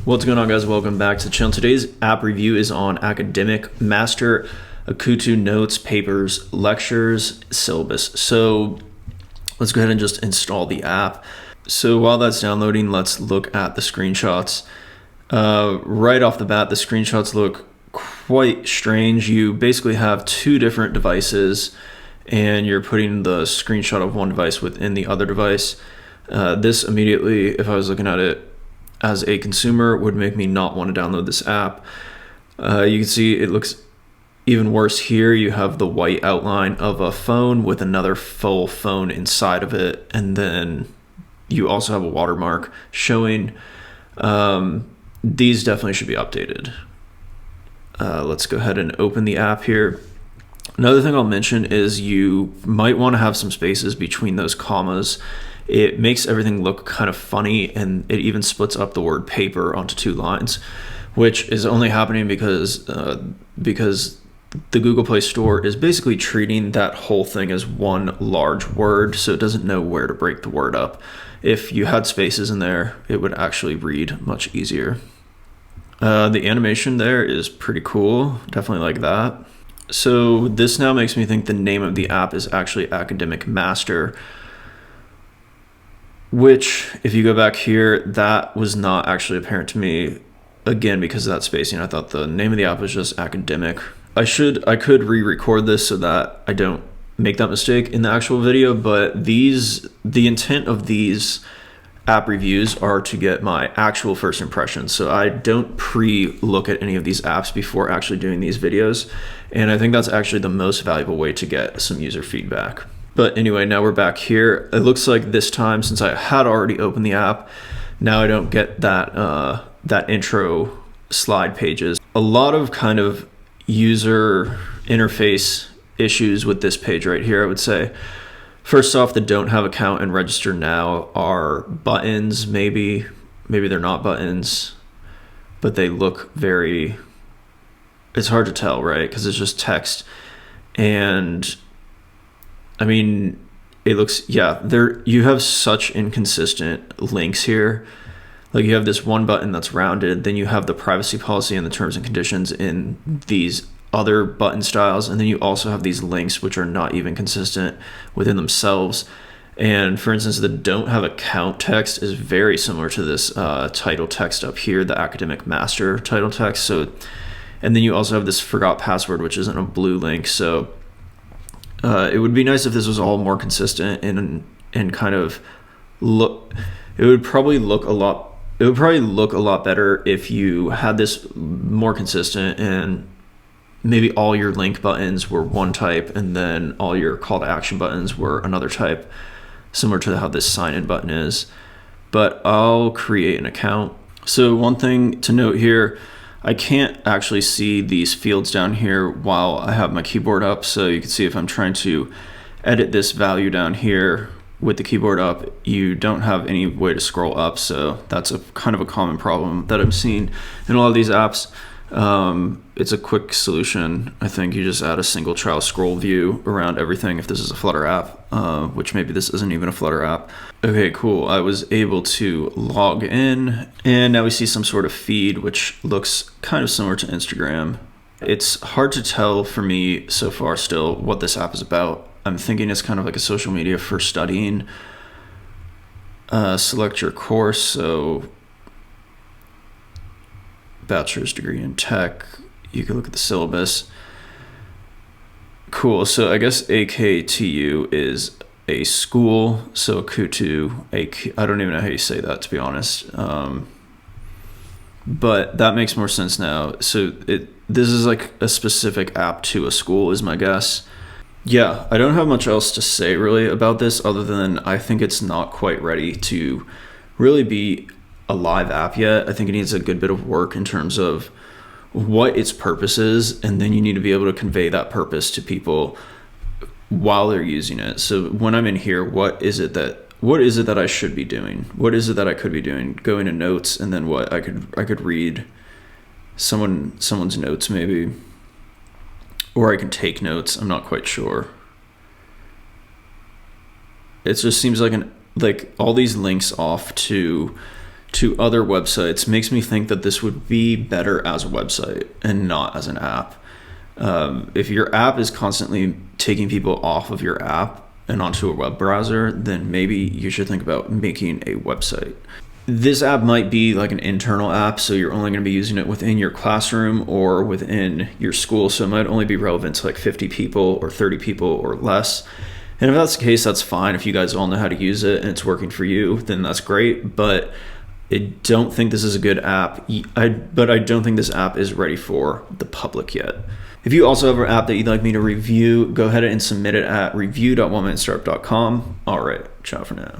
What's going on, guys? Welcome back to the channel. Today's app review is on Academic Master Akutu Notes, Papers, Lectures, Syllabus. So let's go ahead and just install the app. So while that's downloading, let's look at the screenshots. Right off the bat, the screenshots look quite strange. You basically have two different devices and you're putting the screenshot of one device within the other device. This immediately, if I was looking at it as a consumer, would make me not want to download this app. You can see it looks even worse here. You have the white outline of a phone with another full phone inside of it, and then you also have a watermark showing. These definitely should be updated. Let's go ahead and open the app here. Another thing I'll mention is you might want to have some spaces between those commas. It makes everything look kind of funny, and it even splits up the word paper onto two lines, which is only happening because the Google Play Store is basically treating that whole thing as one large word, so it doesn't know where to break the word up. If you had spaces in there, it would actually read much easier. The animation there is pretty cool, definitely like that. So this now makes me think the name of the app is actually Academic Master, which, if you go back here, that was not actually apparent to me, again, because of that spacing. I thought the name of the app was just Academic. I could re-record this so that I don't make that mistake in the actual video, but the intent of these app reviews are to get my actual first impressions. So I don't pre-look at any of these apps before actually doing these videos. And I think that's actually the most valuable way to get some user feedback. But anyway, now we're back here. It looks like this time, since I had already opened the app, now I don't get that intro slide pages. A lot of kind of user interface issues with this page right here, I would say. First off, the don't have account and register now are buttons. Maybe they're not buttons, but they look very, it's hard to tell, right? Because it's just text. And I mean, it looks, yeah, you have such inconsistent links here. Like, you have this one button that's rounded, then you have the privacy policy and the terms and conditions in these other button styles, and then you also have these links which are not even consistent within themselves. And for instance, the don't have account text is very similar to this title text up here, the Academic Master title text. So, and then you also have this forgot password, which isn't a blue link. So it would be nice if this was all more consistent and kind of look. It would probably look a lot better if you had this more consistent, and maybe all your link buttons were one type, and then all your call to action buttons were another type, similar to how this sign in button is. But I'll create an account. So one thing to note here, I can't actually see these fields down here while I have my keyboard up. So you can see if I'm trying to edit this value down here with the keyboard up, you don't have any way to scroll up. So that's a kind of a common problem that I'm seeing in a lot of these apps. It's a quick solution. I think you just add a single child scroll view around everything if this is a Flutter app, which maybe this isn't even a Flutter app. Okay, cool. I was able to log in, and now we see some sort of feed, which looks kind of similar to Instagram. It's hard to tell for me so far still what this app is about. I'm thinking it's kind of like a social media for studying. Select your course, so bachelor's degree in tech. You can look at the syllabus. Cool. So I guess AKTU is a school. So Akutu, I don't even know how you say that, to be honest. But that makes more sense now. So this is like a specific app to a school, is my guess. Yeah, I don't have much else to say really about this other than I think it's not quite ready to really be a live app yet. I think it needs a good bit of work in terms of what its purpose is, and then you need to be able to convey that purpose to people while they're using it. So when I'm in here, what is it that I should be doing? What is it that I could be doing? Going to notes, and then what I could read someone's notes maybe, or I can take notes. I'm not quite sure. It just seems like all these links off to to other websites makes me think that this would be better as a website and not as an app. If your app is constantly taking people off of your app and onto a web browser, then maybe you should think about making a website. This app might be like an internal app, so you're only going to be using it within your classroom or within your school, so it might only be relevant to like 50 people or 30 people or less. And if that's the case, that's fine. If you guys all know how to use it and it's working for you, then that's great. But I don't think this is a good app. But I don't think this app is ready for the public yet. If you also have an app that you'd like me to review, go ahead and submit it at review.onemanstartup.com. All right, ciao for now.